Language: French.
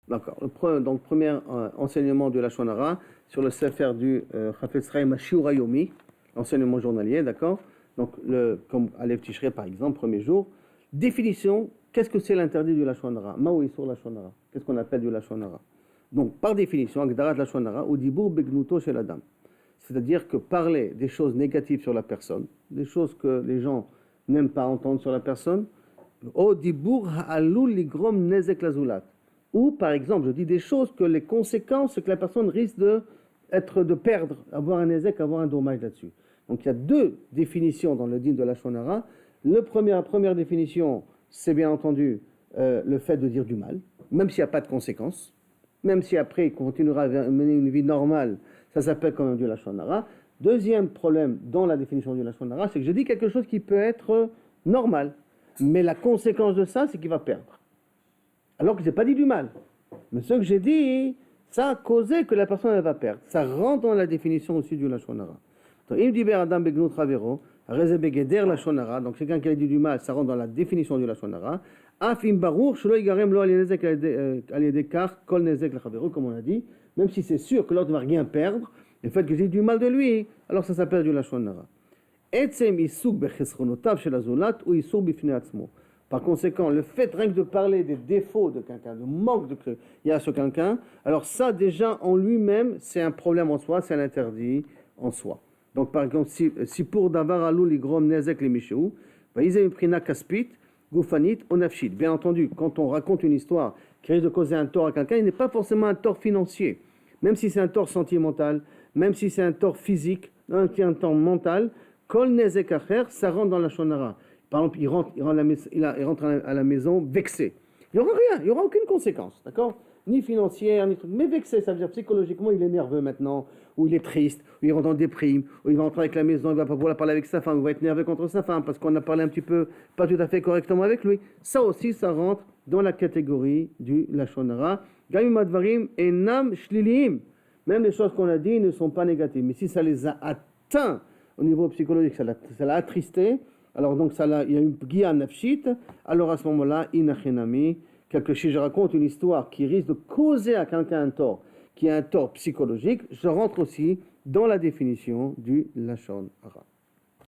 D'accord. Donc, premier enseignement de la Lachon Hara sur le Sefer du Chafetz Chaim Shiur HaYomi, l'enseignement journalier, d'accord. Donc, comme Alev Tishrei par exemple, premier jour. Définition, qu'est-ce que c'est l'interdit du Lachon Hara? Maou sur Lachon Hara. Qu'est-ce qu'on appelle du Lachon Hara? Donc, par définition, Agdarat Lachon Hara, ou Dibour Begnuto chez la dame. C'est-à-dire que parler des choses négatives sur la personne, des choses que les gens n'aiment pas entendre sur la personne, O Dibour Ha'alul Ligrom Nezek Lazulat. Ou, par exemple, je dis des choses que les conséquences, c'est que la personne risque de perdre, avoir un ézek, avoir un dommage là-dessus. Donc il y a deux définitions dans le din de la Lachon Hara. La première définition, c'est bien entendu le fait de dire du mal, même s'il n'y a pas de conséquences, même si après il continuera à mener une vie normale, ça s'appelle quand même du Lachon Hara. Deuxième problème dans la définition du Lachon Hara, c'est que je dis quelque chose qui peut être normal, mais la conséquence de ça, c'est qu'il va perdre. Alors que je n'ai pas dit du mal. Mais ce que j'ai dit, ça a causé que la personne elle va perdre. Ça rentre dans la définition aussi du Lachon Hara. Donc, il me dit Adam Begnout Ravero, Rezebegeder Lachon Hara. Donc, quelqu'un qui a dit du mal, ça rentre dans la définition du Lachon Hara. Afim Barour, Shelo Igarem Lo Alienezek Aliedekar, Kol Nezek Lachavero, comme on a dit. Même si c'est sûr que l'autre ne va rien perdre, le fait que j'ai dit du mal de lui, alors ça s'appelle du Lachon Hara. Etzem Isuk Bechesronotav Shel Azolat ou Isuk Bifnei Atzmo. Par conséquent, le fait rien que de parler des défauts de quelqu'un, du manque qu'il y a sur quelqu'un, alors ça déjà en lui-même, c'est un problème en soi, c'est un interdit en soi. Donc par exemple, si pour davar alou ligrom nezek les mishéou, vaïzem prina kaspit, goufanit, onafshit. Bien entendu, quand on raconte une histoire qui risque de causer un tort à quelqu'un, il n'est pas forcément un tort financier. Même si c'est un tort sentimental, même si c'est un tort physique, un tort mental, kol nezek acher, ça rentre dans la Lachon Hara. Par exemple, il rentre à la maison vexé. Il n'y aura rien, il n'y aura aucune conséquence, d'accord? Ni financière, ni truc. Mais vexé, ça veut dire psychologiquement, il est nerveux maintenant, ou il est triste, ou il rentre en déprime, ou il va rentrer avec la maison, il ne va pas pouvoir parler avec sa femme, il va être nerveux contre sa femme, parce qu'on a parlé un petit peu, pas tout à fait correctement avec lui. Ça aussi, ça rentre dans la catégorie du Lachon Hara. Gamim advarim enam shliliim. Même les choses qu'on a dit ne sont pas négatives. Mais si ça les a atteints au niveau psychologique, ça l'a attristé, alors donc ça là, il y a une guia nafshit, alors à ce moment-là, inachenami, si je raconte une histoire qui risque de causer à quelqu'un un tort, qui est un tort psychologique, je rentre aussi dans la définition du Lachon Hara.